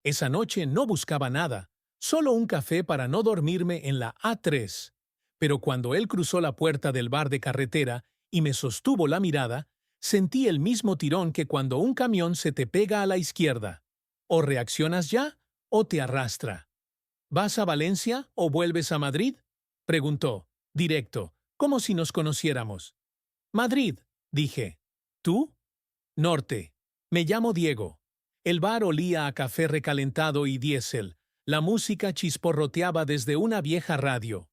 Esa noche no buscaba nada, solo un café para no dormirme en la A3. Pero cuando él cruzó la puerta del bar de carretera y me sostuvo la mirada, sentí el mismo tirón que cuando un camión se te pega a la izquierda. O reaccionas ya, o te arrastra. ¿Vas a Valencia o vuelves a Madrid? Preguntó, directo, como si nos conociéramos. Madrid, dije. ¿Tú? Norte. Me llamo Diego. El bar olía a café recalentado y diésel. La música chisporroteaba desde una vieja radio.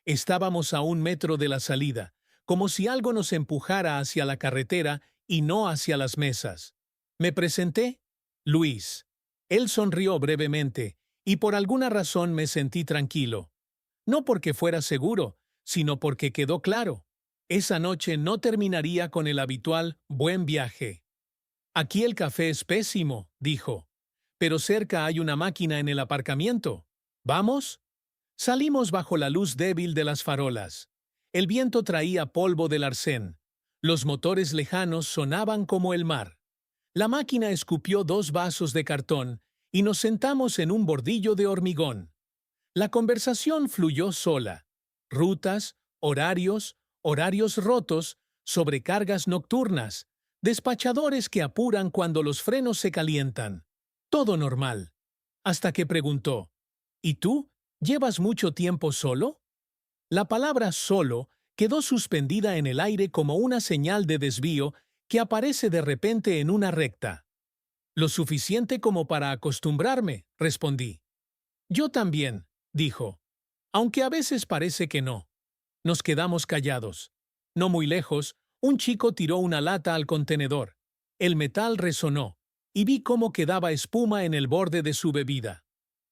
Estábamos a 1 metro de la salida, como si algo nos empujara hacia la carretera y no hacia las mesas. Me presenté. Luis. Él sonrió brevemente, y por alguna razón me sentí tranquilo. No porque fuera seguro, sino porque quedó claro. Esa noche no terminaría con el habitual buen viaje. Aquí el café es pésimo, dijo. Pero cerca hay una máquina en el aparcamiento. ¿Vamos? Salimos bajo la luz débil de las farolas. El viento traía polvo del arcén. Los motores lejanos sonaban como el mar. La máquina escupió 2 vasos de cartón y nos sentamos en un bordillo de hormigón. La conversación fluyó sola. Rutas, horarios rotos, sobrecargas nocturnas, despachadores que apuran cuando los frenos se calientan. Todo normal. Hasta que preguntó, ¿y tú? ¿Llevas mucho tiempo solo? La palabra solo quedó suspendida en el aire como una señal de desvío que aparece de repente en una recta. Lo suficiente como para acostumbrarme, respondí. Yo también, dijo. Aunque a veces parece que no. Nos quedamos callados. No muy lejos, un chico tiró una lata al contenedor. El metal resonó, y vi cómo quedaba espuma en el borde de su bebida.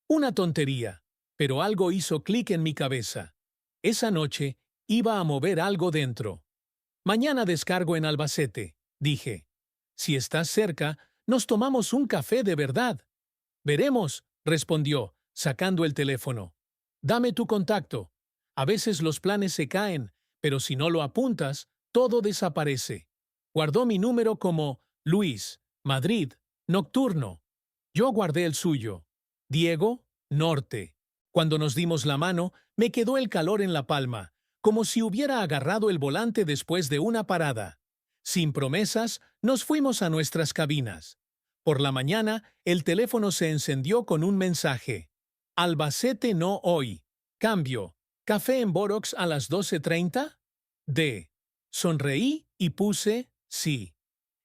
Una tontería, pero algo hizo clic en mi cabeza. Esa noche iba a mover algo dentro. Mañana descargo en Albacete, dije. Si estás cerca, nos tomamos un café de verdad. Veremos, respondió, sacando el teléfono. Dame tu contacto. A veces los planes se caen, pero si no lo apuntas, todo desaparece. Guardó mi número como Luis, Madrid, Nocturno. Yo guardé el suyo. Diego, Norte. Cuando nos dimos la mano, me quedó el calor en la palma, como si hubiera agarrado el volante después de una parada. Sin promesas, nos fuimos a nuestras cabinas. Por la mañana, el teléfono se encendió con un mensaje. Albacete no hoy. Cambio. ¿Café en Borox a las 12:30? D. Sonreí y puse sí.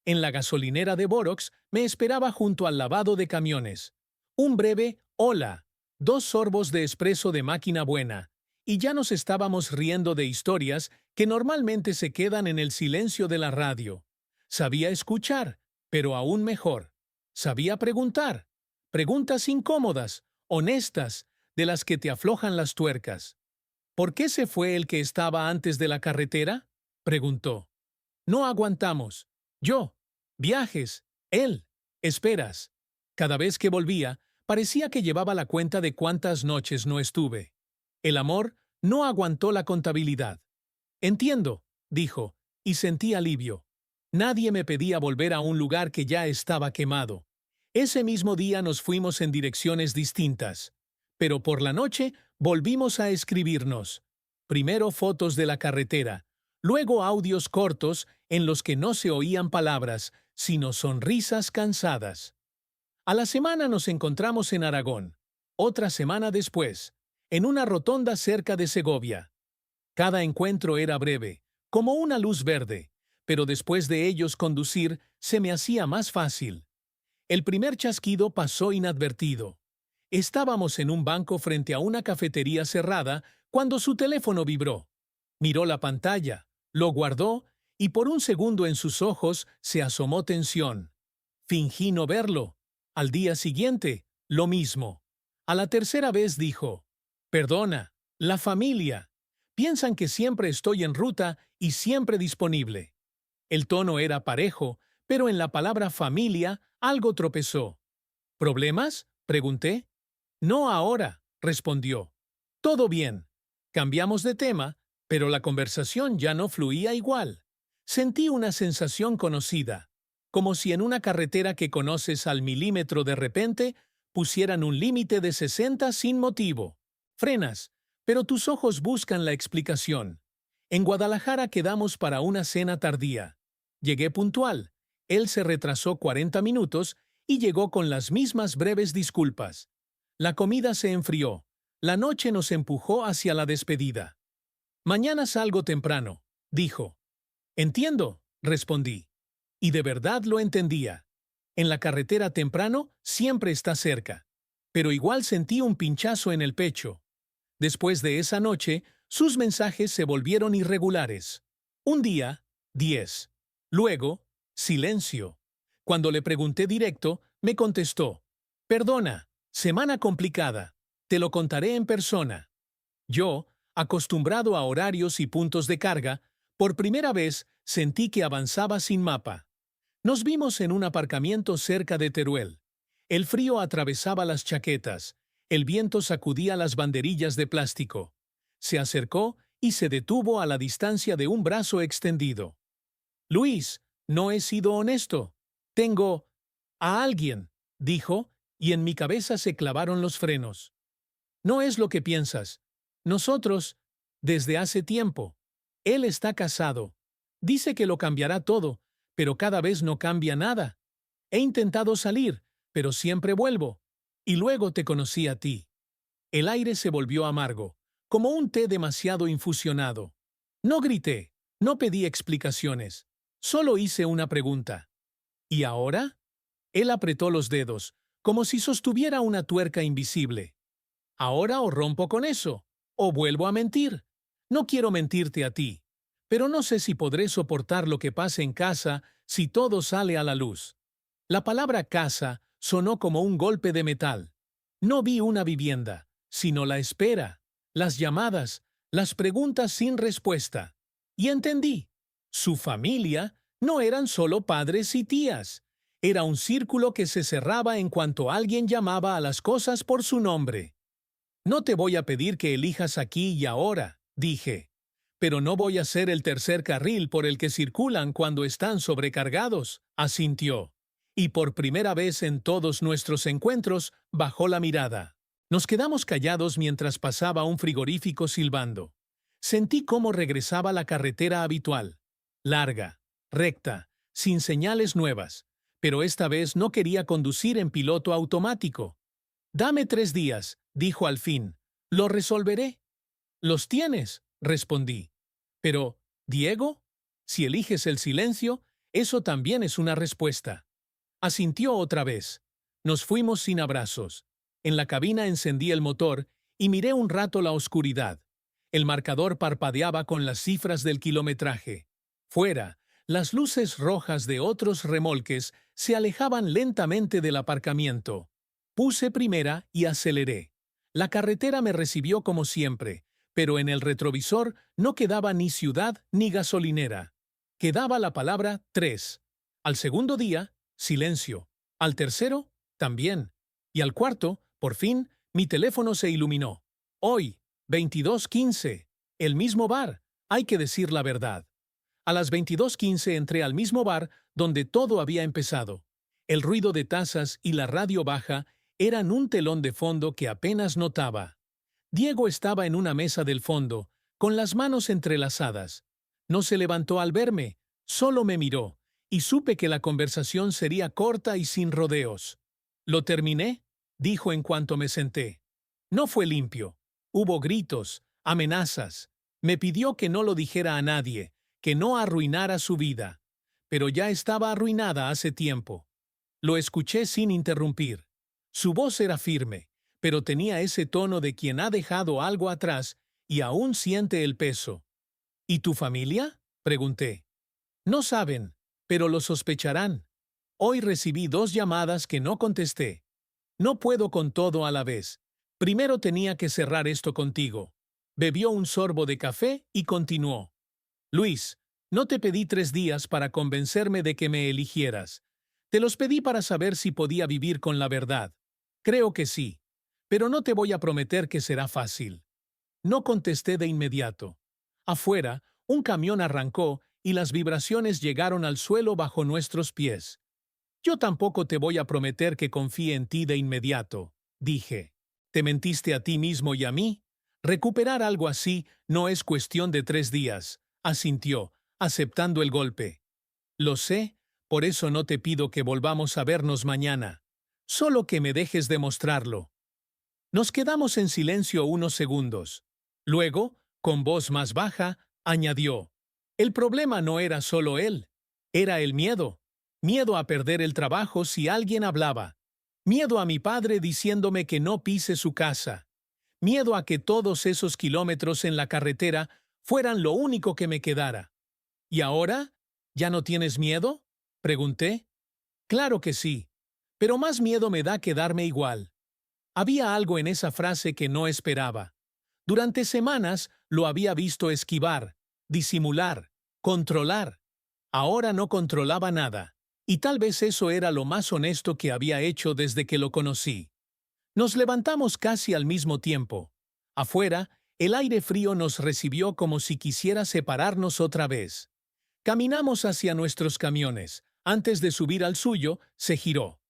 En la gasolinera de Borox me esperaba junto al lavado de camiones. Un breve hola, 2 sorbos de espresso de máquina buena, y ya nos estábamos riendo de historias que normalmente se quedan en el silencio de la radio. Sabía escuchar, pero aún mejor. Sabía preguntar. Preguntas incómodas, honestas, de las que te aflojan las tuercas. ¿Por qué se fue el que estaba antes de la carretera? Preguntó. No aguantamos. Yo. Viajes. Él. Esperas. Cada vez que volvía, parecía que llevaba la cuenta de cuántas noches no estuve. El amor no aguantó la contabilidad. Entiendo, dijo, y sentí alivio. Nadie me pedía volver a un lugar que ya estaba quemado. Ese mismo día nos fuimos en direcciones distintas. Pero por la noche volvimos a escribirnos. Primero fotos de la carretera, luego audios cortos en los que no se oían palabras, sino sonrisas cansadas. A la semana nos encontramos en Aragón. Otra semana después, en una rotonda cerca de Segovia. Cada encuentro era breve, como una luz verde, pero después de ellos conducir se me hacía más fácil. El primer chasquido pasó inadvertido. Estábamos en un banco frente a una cafetería cerrada cuando su teléfono vibró. Miró la pantalla, lo guardó y por un segundo en sus ojos se asomó tensión. Fingí no verlo. Al día siguiente, lo mismo. A la tercera vez dijo, «Perdona, la familia. Piensan que siempre estoy en ruta y siempre disponible». El tono era parejo, pero en la palabra familia algo tropezó. ¿Problemas? Pregunté. No ahora, respondió. Todo bien. Cambiamos de tema, pero la conversación ya no fluía igual. Sentí una sensación conocida, como si en una carretera que conoces al milímetro de repente pusieran un límite de 60 sin motivo. Frenas, pero tus ojos buscan la explicación. En Guadalajara quedamos para una cena tardía. Llegué puntual. Él se retrasó 40 minutos y llegó con las mismas breves disculpas. La comida se enfrió. La noche nos empujó hacia la despedida. Mañana salgo temprano, dijo. Entiendo, respondí. Y de verdad lo entendía. En la carretera temprano siempre está cerca. Pero igual sentí un pinchazo en el pecho. Después de esa noche, sus mensajes se volvieron irregulares. Un día, 10. Luego, silencio. Cuando le pregunté directo, me contestó: Perdona, semana complicada. Te lo contaré en persona. Yo, acostumbrado a horarios y puntos de carga, por primera vez sentí que avanzaba sin mapa. Nos vimos en un aparcamiento cerca de Teruel. El frío atravesaba las chaquetas, el viento sacudía las banderillas de plástico. Se acercó y se detuvo a la distancia de un brazo extendido. Luis, no he sido honesto. Tengo a alguien, dijo, y en mi cabeza se clavaron los frenos. No es lo que piensas. Nosotros, desde hace tiempo. Él está casado. Dice que lo cambiará todo, pero cada vez no cambia nada. He intentado salir, pero siempre vuelvo. Y luego te conocí a ti. El aire se volvió amargo, como un té demasiado infusionado. No grité, no pedí explicaciones. Solo hice una pregunta. ¿Y ahora? Él apretó los dedos, como si sostuviera una tuerca invisible. Ahora o rompo con eso, o vuelvo a mentir. No quiero mentirte a ti, pero no sé si podré soportar lo que pase en casa si todo sale a la luz. La palabra casa sonó como un golpe de metal. No vi una vivienda, sino la espera, las llamadas, las preguntas sin respuesta. Y entendí. Su familia no eran solo padres y tías. Era un círculo que se cerraba en cuanto alguien llamaba a las cosas por su nombre. No te voy a pedir que elijas aquí y ahora, dije. Pero no voy a ser el tercer carril por el que circulan cuando están sobrecargados, asintió. Y por primera vez en todos nuestros encuentros, bajó la mirada. Nos quedamos callados mientras pasaba un frigorífico silbando. Sentí cómo regresaba la carretera habitual. Larga, recta, sin señales nuevas. Pero esta vez no quería conducir en piloto automático. Dame 3 días, dijo al fin. Lo resolveré. Los tienes, respondí. Pero, Diego, si eliges el silencio, eso también es una respuesta. Asintió otra vez. Nos fuimos sin abrazos. En la cabina encendí el motor y miré un rato la oscuridad. El marcador parpadeaba con las cifras del kilometraje. Fuera, las luces rojas de otros remolques se alejaban lentamente del aparcamiento. Puse primera y aceleré. La carretera me recibió como siempre, pero en el retrovisor no quedaba ni ciudad ni gasolinera. Quedaba la palabra 3. Al segundo día, silencio. Al tercero, también. Y al cuarto, por fin, mi teléfono se iluminó. Hoy, 22:15. El mismo bar. Hay que decir la verdad. A las 22:15 entré al mismo bar donde todo había empezado. El ruido de tazas y la radio baja eran un telón de fondo que apenas notaba. Diego estaba en una mesa del fondo, con las manos entrelazadas. No se levantó al verme, solo me miró, y supe que la conversación sería corta y sin rodeos. «¿Lo terminé?», dijo en cuanto me senté. No fue limpio. Hubo gritos, amenazas. Me pidió que no lo dijera a nadie, que no arruinara su vida. Pero ya estaba arruinada hace tiempo. Lo escuché sin interrumpir. Su voz era firme, pero tenía ese tono de quien ha dejado algo atrás y aún siente el peso. ¿Y tu familia?, pregunté. No saben, pero lo sospecharán. Hoy recibí 2 llamadas que no contesté. No puedo con todo a la vez. Primero tenía que cerrar esto contigo. Bebió un sorbo de café y continuó. Luis, no te pedí 3 días para convencerme de que me eligieras. Te los pedí para saber si podía vivir con la verdad. Creo que sí. Pero no te voy a prometer que será fácil. No contesté de inmediato. Afuera, un camión arrancó y las vibraciones llegaron al suelo bajo nuestros pies. Yo tampoco te voy a prometer que confíe en ti de inmediato, dije. Te mentiste a ti mismo y a mí. Recuperar algo así no es cuestión de 3 días, asintió, aceptando el golpe. Lo sé, por eso no te pido que volvamos a vernos mañana. Solo que me dejes demostrarlo. Nos quedamos en silencio unos segundos. Luego, con voz más baja, añadió: el problema no era solo él, era el miedo. Miedo a perder el trabajo si alguien hablaba. Miedo a mi padre diciéndome que no pise su casa. Miedo a que todos esos kilómetros en la carretera fueran lo único que me quedara. ¿Y ahora? ¿Ya no tienes miedo?, pregunté. Claro que sí, pero más miedo me da quedarme igual. Había algo en esa frase que no esperaba. Durante semanas lo había visto esquivar, disimular, controlar. Ahora no controlaba nada, y tal vez eso era lo más honesto que había hecho desde que lo conocí. Nos levantamos casi al mismo tiempo. Afuera, el aire frío nos recibió como si quisiera separarnos otra vez. Caminamos hacia nuestros camiones. Antes de subir al suyo, se giró.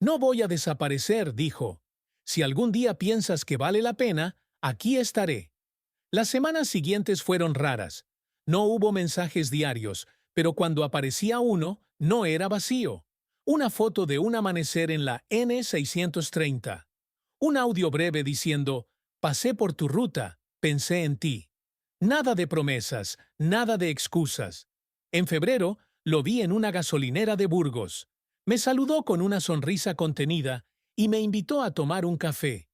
No voy a desaparecer, dijo. Si algún día piensas que vale la pena, aquí estaré. Las semanas siguientes fueron raras. No hubo mensajes diarios, pero cuando aparecía uno, no era vacío. Una foto de un amanecer en la N630. Un audio breve diciendo: pasé por tu ruta, pensé en ti. Nada de promesas, nada de excusas. En febrero, lo vi en una gasolinera de Burgos. Me saludó con una sonrisa contenida y me invitó a tomar un café.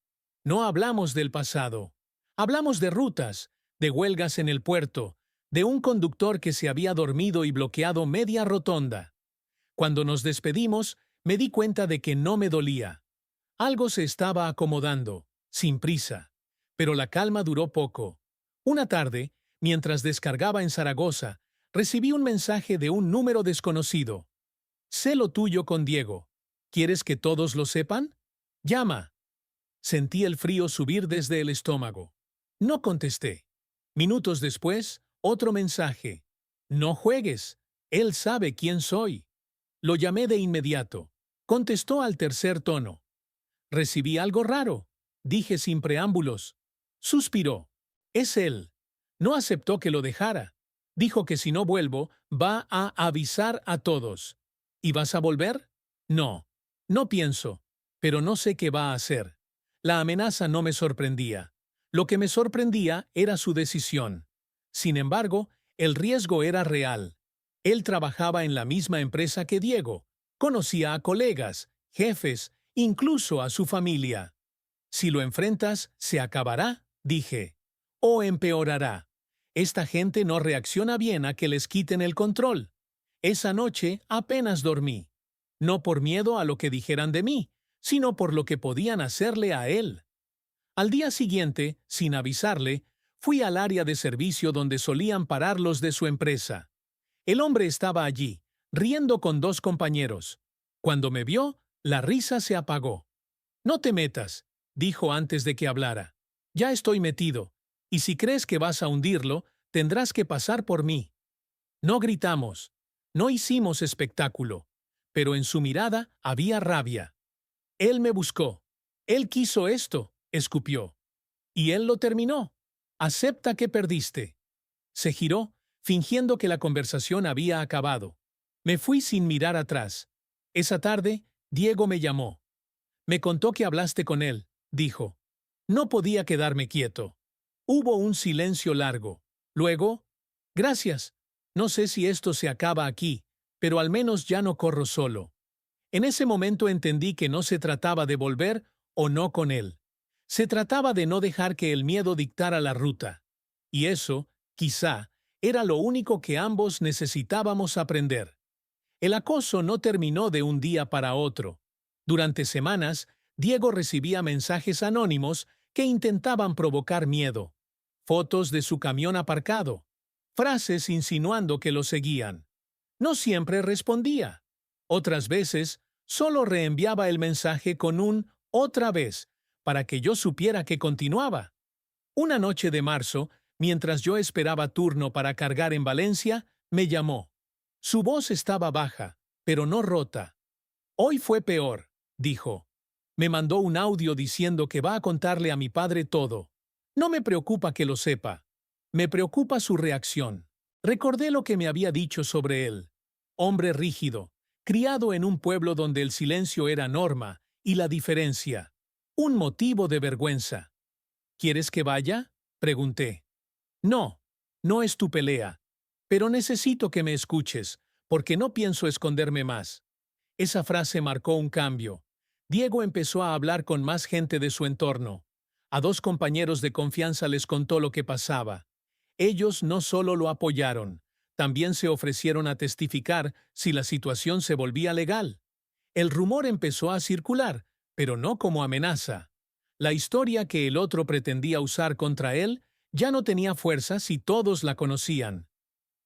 No hablamos del pasado. Hablamos de rutas, de huelgas en el puerto, de un conductor que se había dormido y bloqueado media rotonda. Cuando nos despedimos, me di cuenta de que no me dolía. Algo se estaba acomodando, sin prisa. Pero la calma duró poco. Una tarde, mientras descargaba en Zaragoza, recibí un mensaje de un número desconocido. Sé lo tuyo con Diego. ¿Quieres que todos lo sepan? Llama. Sentí el frío subir desde el estómago. No contesté. Minutos después, otro mensaje. No juegues. Él sabe quién soy. Lo llamé de inmediato. Contestó al tercer tono. Recibí algo raro, dije sin preámbulos. Suspiró. Es él. No aceptó que lo dejara. Dijo que si no vuelvo, va a avisar a todos. ¿Y vas a volver? No. No pienso. Pero no sé qué va a hacer. La amenaza no me sorprendía. Lo que me sorprendía era su decisión. Sin embargo, el riesgo era real. Él trabajaba en la misma empresa que Diego. Conocía a colegas, jefes, incluso a su familia. Si lo enfrentas, se acabará, dije. O empeorará. Esta gente no reacciona bien a que les quiten el control. Esa noche apenas dormí. No por miedo a lo que dijeran de mí, sino por lo que podían hacerle a él. Al día siguiente, sin avisarle, fui al área de servicio donde solían parar los de su empresa. El hombre estaba allí, riendo con 2 compañeros. Cuando me vio, la risa se apagó. No te metas, dijo antes de que hablara. Ya estoy metido, y si crees que vas a hundirlo, tendrás que pasar por mí. No gritamos, no hicimos espectáculo, pero en su mirada había rabia. Él me buscó. Él quiso esto, escupió. Y él lo terminó. Acepta que perdiste. Se giró, fingiendo que la conversación había acabado. Me fui sin mirar atrás. Esa tarde, Diego me llamó. Me contó que hablaste con él, dijo. No podía quedarme quieto. Hubo un silencio largo. Luego, gracias. No sé si esto se acaba aquí, pero al menos ya no corro solo. En ese momento entendí que no se trataba de volver o no con él. Se trataba de no dejar que el miedo dictara la ruta. Y eso, quizá, era lo único que ambos necesitábamos aprender. El acoso no terminó de un día para otro. Durante semanas, Diego recibía mensajes anónimos que intentaban provocar miedo. Fotos de su camión aparcado. Frases insinuando que lo seguían. No siempre respondía. Otras veces, solo reenviaba el mensaje con un «otra vez», para que yo supiera que continuaba. Una noche de marzo, mientras yo esperaba turno para cargar en Valencia, me llamó. Su voz estaba baja, pero no rota. Hoy fue peor, dijo. Me mandó un audio diciendo que va a contarle a mi padre todo. No me preocupa que lo sepa. Me preocupa su reacción. Recordé lo que me había dicho sobre él. Hombre rígido, criado en un pueblo donde el silencio era norma y la diferencia. Un motivo de vergüenza. ¿Quieres que vaya? Pregunté. No, no es tu pelea. Pero necesito que me escuches, porque no pienso esconderme más. Esa frase marcó un cambio. Diego empezó a hablar con más gente de su entorno. A dos compañeros de confianza les contó lo que pasaba. Ellos no solo lo apoyaron, también se ofrecieron a testificar si la situación se volvía legal. El rumor empezó a circular, pero no como amenaza. La historia que el otro pretendía usar contra él ya no tenía fuerza si todos la conocían.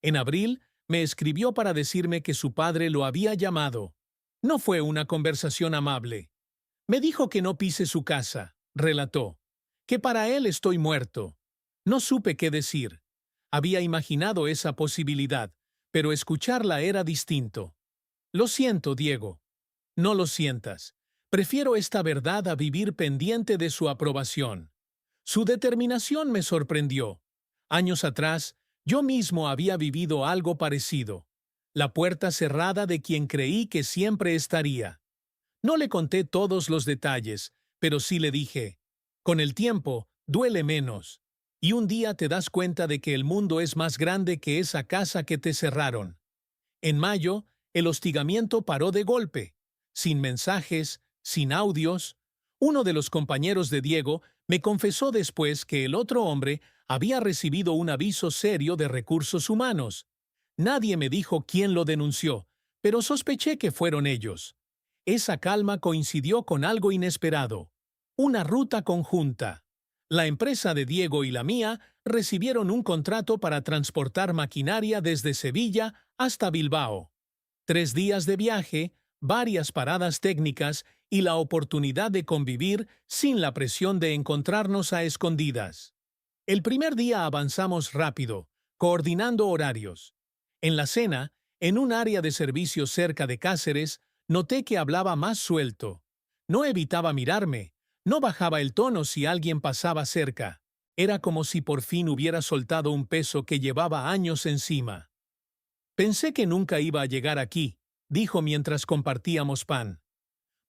En abril, me escribió para decirme que su padre lo había llamado. No fue una conversación amable. Me dijo que no pise su casa, relató, que para él estoy muerto. No supe qué decir. Había imaginado esa posibilidad, pero escucharla era distinto. Lo siento, Diego. No lo sientas. Prefiero esta verdad a vivir pendiente de su aprobación. Su determinación me sorprendió. Años atrás, yo mismo había vivido algo parecido. La puerta cerrada de quien creí que siempre estaría. No le conté todos los detalles, pero sí le dije, con el tiempo, duele menos. Y un día te das cuenta de que el mundo es más grande que esa casa que te cerraron. En mayo, el hostigamiento paró de golpe. Sin mensajes, sin audios. Uno de los compañeros de Diego me confesó después que el otro hombre había recibido un aviso serio de recursos humanos. Nadie me dijo quién lo denunció, pero sospeché que fueron ellos. Esa calma coincidió con algo inesperado. Una ruta conjunta. La empresa de Diego y la mía recibieron un contrato para transportar maquinaria desde Sevilla hasta Bilbao. 3 días de viaje, varias paradas técnicas y la oportunidad de convivir sin la presión de encontrarnos a escondidas. El primer día avanzamos rápido, coordinando horarios. En la cena, en un área de servicio cerca de Cáceres, noté que hablaba más suelto. No evitaba mirarme, no bajaba el tono si alguien pasaba cerca. Era como si por fin hubiera soltado un peso que llevaba años encima. Pensé que nunca iba a llegar aquí, dijo mientras compartíamos pan.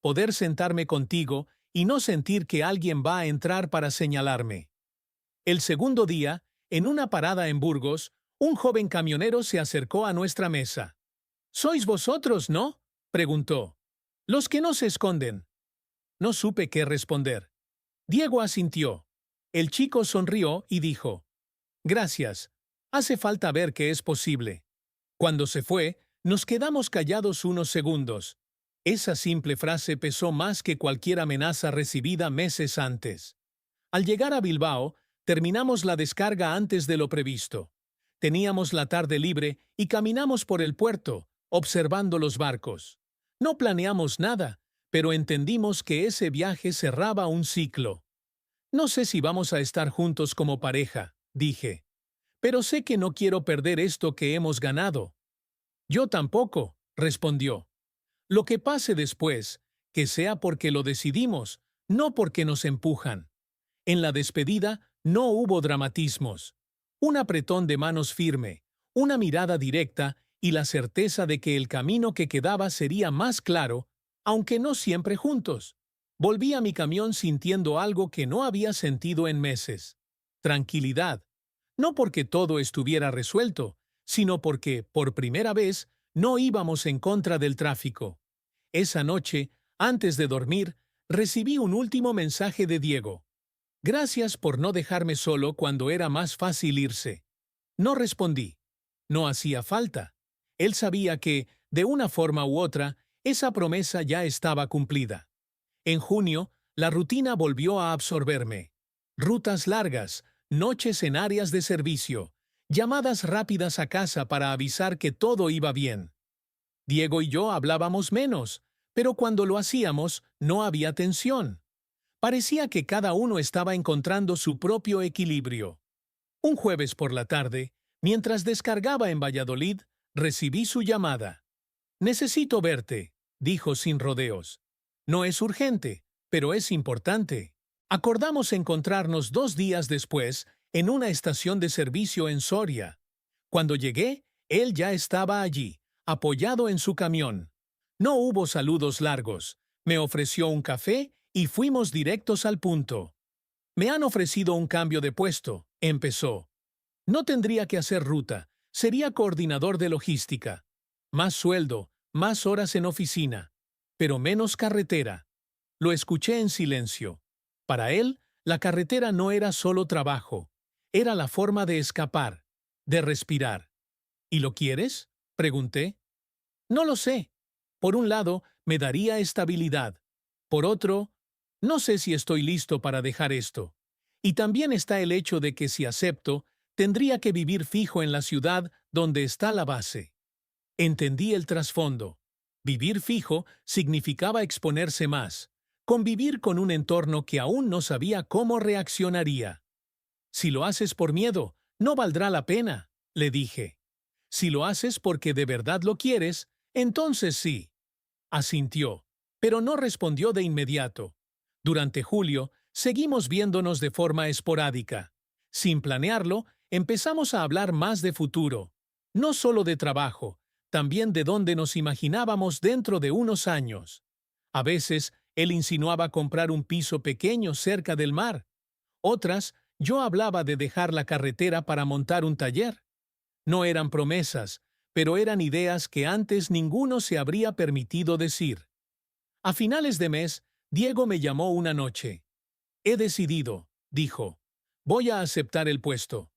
Poder sentarme contigo y no sentir que alguien va a entrar para señalarme. El segundo día, en una parada en Burgos, un joven camionero se acercó a nuestra mesa. «¿Sois vosotros, no?», preguntó. «Los que no se esconden». No supe qué responder. Diego asintió. El chico sonrió y dijo, «Gracias. Hace falta ver que es posible». Cuando se fue, nos quedamos callados unos segundos. Esa simple frase pesó más que cualquier amenaza recibida meses antes. Al llegar a Bilbao, terminamos la descarga antes de lo previsto. Teníamos la tarde libre y caminamos por el puerto, observando los barcos. No planeamos nada, pero entendimos que ese viaje cerraba un ciclo. «No sé si vamos a estar juntos como pareja», dije. «Pero sé que no quiero perder esto que hemos ganado». «Yo tampoco», respondió. «Lo que pase después, que sea porque lo decidimos, no porque nos empujan». En la despedida no hubo dramatismos. Un apretón de manos firme, una mirada directa y la certeza de que el camino que quedaba sería más claro, aunque no siempre juntos. Volví a mi camión sintiendo algo que no había sentido en meses. Tranquilidad. No porque todo estuviera resuelto, sino porque, por primera vez, no íbamos en contra del tráfico. Esa noche, antes de dormir, recibí un último mensaje de Diego. «Gracias por no dejarme solo cuando era más fácil irse». No respondí. No hacía falta. Él sabía que, de una forma u otra, esa promesa ya estaba cumplida. En junio, la rutina volvió a absorberme. Rutas largas, noches en áreas de servicio, llamadas rápidas a casa para avisar que todo iba bien. Diego y yo hablábamos menos, pero cuando lo hacíamos, no había tensión. Parecía que cada uno estaba encontrando su propio equilibrio. Un jueves por la tarde, mientras descargaba en Valladolid, recibí su llamada. «Necesito verte». dijo sin rodeos. No es urgente, pero es importante. Acordamos encontrarnos 2 días después en una estación de servicio en Soria. Cuando llegué, él ya estaba allí, apoyado en su camión. No hubo saludos largos. Me ofreció un café y fuimos directos al punto. Me han ofrecido un cambio de puesto, empezó. No tendría que hacer ruta, sería coordinador de logística. Más sueldo, más horas en oficina, pero menos carretera. Lo escuché en silencio. Para él, la carretera no era solo trabajo, era la forma de escapar, de respirar. ¿Y lo quieres?, pregunté. No lo sé. Por un lado, me daría estabilidad. Por otro, no sé si estoy listo para dejar esto. Y también está el hecho de que si acepto, tendría que vivir fijo en la ciudad donde está la base. Entendí el trasfondo. Vivir fijo significaba exponerse más, convivir con un entorno que aún no sabía cómo reaccionaría. Si lo haces por miedo, no valdrá la pena, le dije. Si lo haces porque de verdad lo quieres, entonces sí. Asintió, pero no respondió de inmediato. Durante julio, seguimos viéndonos de forma esporádica. Sin planearlo, empezamos a hablar más de futuro. No solo de trabajo, también de dónde nos imaginábamos dentro de unos años. A veces, él insinuaba comprar un piso pequeño cerca del mar. Otras, yo hablaba de dejar la carretera para montar un taller. No eran promesas, pero eran ideas que antes ninguno se habría permitido decir. A finales de mes, Diego me llamó una noche. He decidido, dijo. Voy a aceptar el puesto.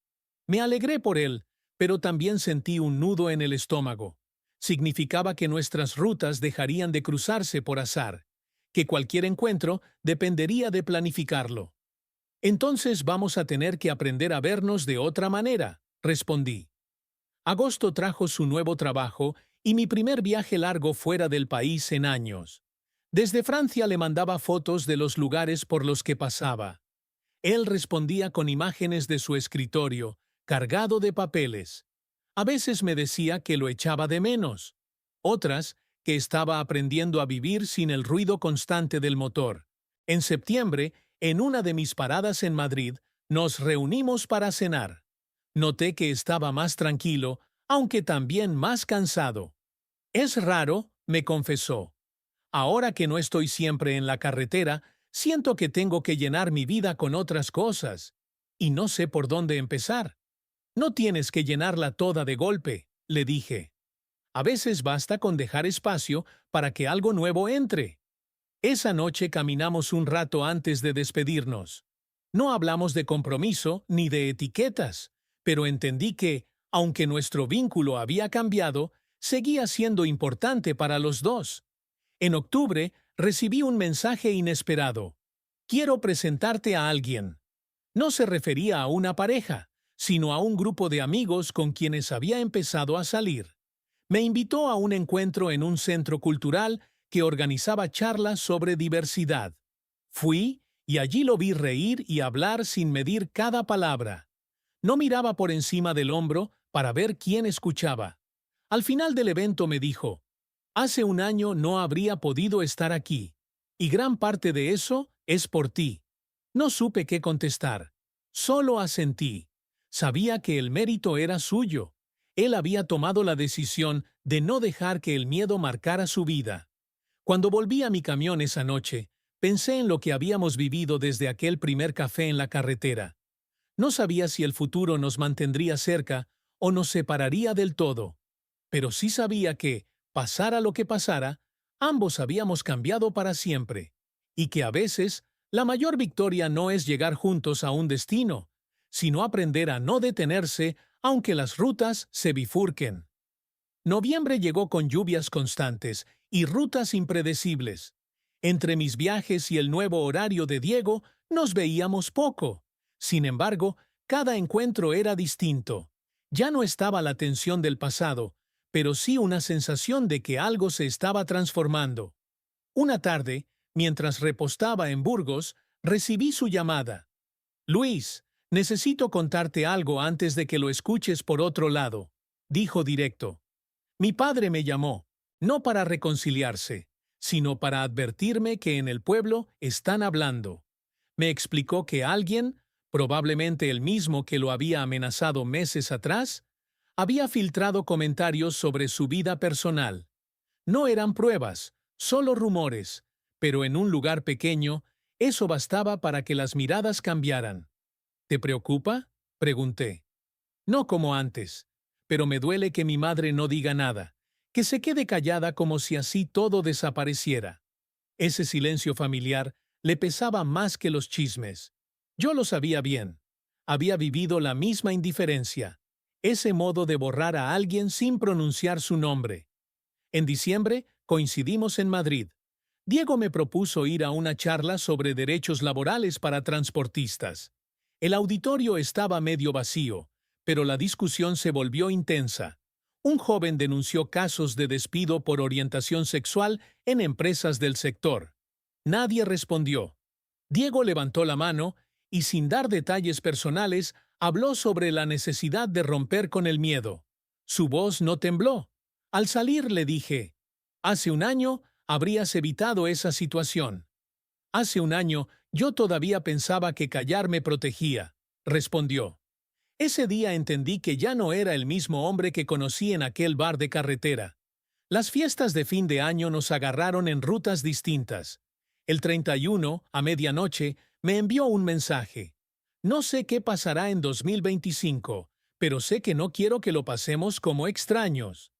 Me alegré por él, pero también sentí un nudo en el estómago. Significaba que nuestras rutas dejarían de cruzarse por azar, que cualquier encuentro dependería de planificarlo. Entonces vamos a tener que aprender a vernos de otra manera, respondí. Agosto trajo su nuevo trabajo y mi primer viaje largo fuera del país en años. Desde Francia le mandaba fotos de los lugares por los que pasaba. Él respondía con imágenes de su escritorio, cargado de papeles. A veces me decía que lo echaba de menos. Otras, que estaba aprendiendo a vivir sin el ruido constante del motor. En septiembre, en una de mis paradas en Madrid, nos reunimos para cenar. Noté que estaba más tranquilo, aunque también más cansado. Es raro, me confesó. Ahora que no estoy siempre en la carretera, siento que tengo que llenar mi vida con otras cosas. Y no sé por dónde empezar. No tienes que llenarla toda de golpe, le dije. A veces basta con dejar espacio para que algo nuevo entre. Esa noche caminamos un rato antes de despedirnos. No hablamos de compromiso ni de etiquetas, pero entendí que, aunque nuestro vínculo había cambiado, seguía siendo importante para los dos. En octubre recibí un mensaje inesperado. Quiero presentarte a alguien. No se refería a una pareja, sino a un grupo de amigos con quienes había empezado a salir. Me invitó a un encuentro en un centro cultural que organizaba charlas sobre diversidad. Fui y allí lo vi reír y hablar sin medir cada palabra. No miraba por encima del hombro para ver quién escuchaba. Al final del evento me dijo, hace un año no habría podido estar aquí, y gran parte de eso es por ti. No supe qué contestar. Solo asentí. Sabía que el mérito era suyo. Él había tomado la decisión de no dejar que el miedo marcara su vida. Cuando volví a mi camión esa noche, pensé en lo que habíamos vivido desde aquel primer café en la carretera. No sabía si el futuro nos mantendría cerca o nos separaría del todo. Pero sí sabía que, pasara lo que pasara, ambos habíamos cambiado para siempre. Y que a veces, la mayor victoria no es llegar juntos a un destino, sino aprender a no detenerse aunque las rutas se bifurquen. Noviembre llegó con lluvias constantes y rutas impredecibles. Entre mis viajes y el nuevo horario de Diego, nos veíamos poco. Sin embargo, cada encuentro era distinto. Ya no estaba la tensión del pasado, pero sí una sensación de que algo se estaba transformando. Una tarde, mientras repostaba en Burgos, recibí su llamada. Luis, necesito contarte algo antes de que lo escuches por otro lado, dijo directo. Mi padre me llamó, no para reconciliarse, sino para advertirme que en el pueblo están hablando. Me explicó que alguien, probablemente el mismo que lo había amenazado meses atrás, había filtrado comentarios sobre su vida personal. No eran pruebas, solo rumores, pero en un lugar pequeño, eso bastaba para que las miradas cambiaran. ¿Te preocupa?, pregunté. No como antes, pero me duele que mi madre no diga nada, que se quede callada como si así todo desapareciera. Ese silencio familiar le pesaba más que los chismes. Yo lo sabía bien. Había vivido la misma indiferencia, ese modo de borrar a alguien sin pronunciar su nombre. En diciembre coincidimos en Madrid. Diego me propuso ir a una charla sobre derechos laborales para transportistas. El auditorio estaba medio vacío, pero la discusión se volvió intensa. Un joven denunció casos de despido por orientación sexual en empresas del sector. Nadie respondió. Diego levantó la mano y, sin dar detalles personales, habló sobre la necesidad de romper con el miedo. Su voz no tembló. Al salir le dije, «Hace un año habrías evitado esa situación». «Hace un año yo todavía pensaba que callar me protegía», respondió. Ese día entendí que ya no era el mismo hombre que conocí en aquel bar de carretera. Las fiestas de fin de año nos agarraron en rutas distintas. El 31, a medianoche, me envió un mensaje. No sé qué pasará en 2025, pero sé que no quiero que lo pasemos como extraños.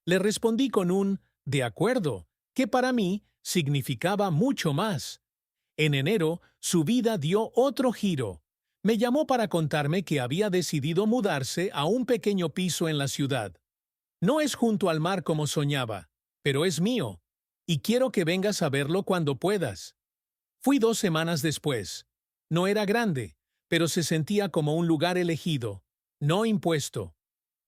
Le respondí con un «de acuerdo», que para mí significaba mucho más. En enero, su vida dio otro giro. Me llamó para contarme que había decidido mudarse a un pequeño piso en la ciudad. No es junto al mar como soñaba, pero es mío, y quiero que vengas a verlo cuando puedas. Fui 2 semanas después. No era grande, pero se sentía como un lugar elegido, no impuesto.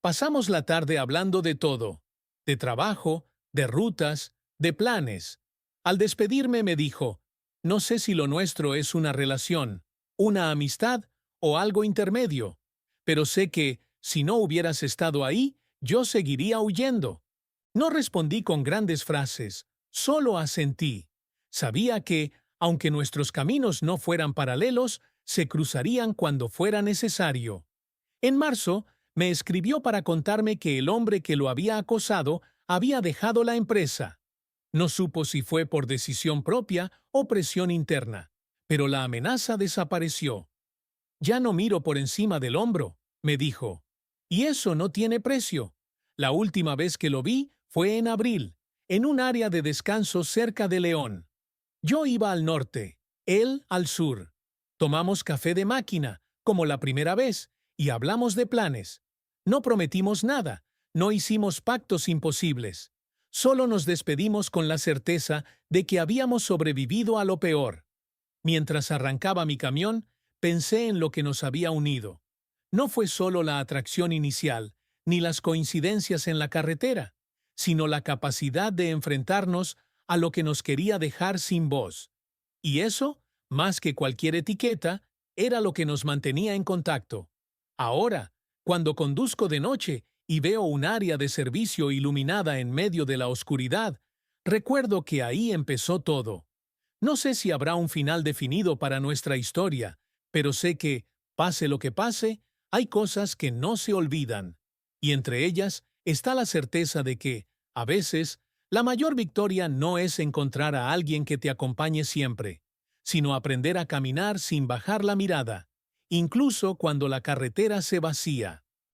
Pasamos la tarde hablando de todo, de trabajo, de rutas, de planes. Al despedirme me dijo, no sé si lo nuestro es una relación, una amistad o algo intermedio, pero sé que, si no hubieras estado ahí, yo seguiría huyendo. No respondí con grandes frases, solo asentí. Sabía que, aunque nuestros caminos no fueran paralelos, se cruzarían cuando fuera necesario. En marzo, me escribió para contarme que el hombre que lo había acosado había dejado la empresa. No supo si fue por decisión propia o presión interna, pero la amenaza desapareció. «Ya no miro por encima del hombro», me dijo. «Y eso no tiene precio. La última vez que lo vi fue en abril, en un área de descanso cerca de León. Yo iba al norte, él al sur. Tomamos café de máquina, como la primera vez, y hablamos de planes. No prometimos nada, no hicimos pactos imposibles. Solo nos despedimos con la certeza de que habíamos sobrevivido a lo peor. Mientras arrancaba mi camión, pensé en lo que nos había unido. No fue solo la atracción inicial, ni las coincidencias en la carretera, sino la capacidad de enfrentarnos a lo que nos quería dejar sin voz. Y eso, más que cualquier etiqueta, era lo que nos mantenía en contacto. Ahora, cuando conduzco de noche y veo un área de servicio iluminada en medio de la oscuridad, recuerdo que ahí empezó todo. No sé si habrá un final definido para nuestra historia, pero sé que, pase lo que pase, hay cosas que no se olvidan. Y entre ellas está la certeza de que, a veces, la mayor victoria no es encontrar a alguien que te acompañe siempre, sino aprender a caminar sin bajar la mirada, incluso cuando la carretera se vacía.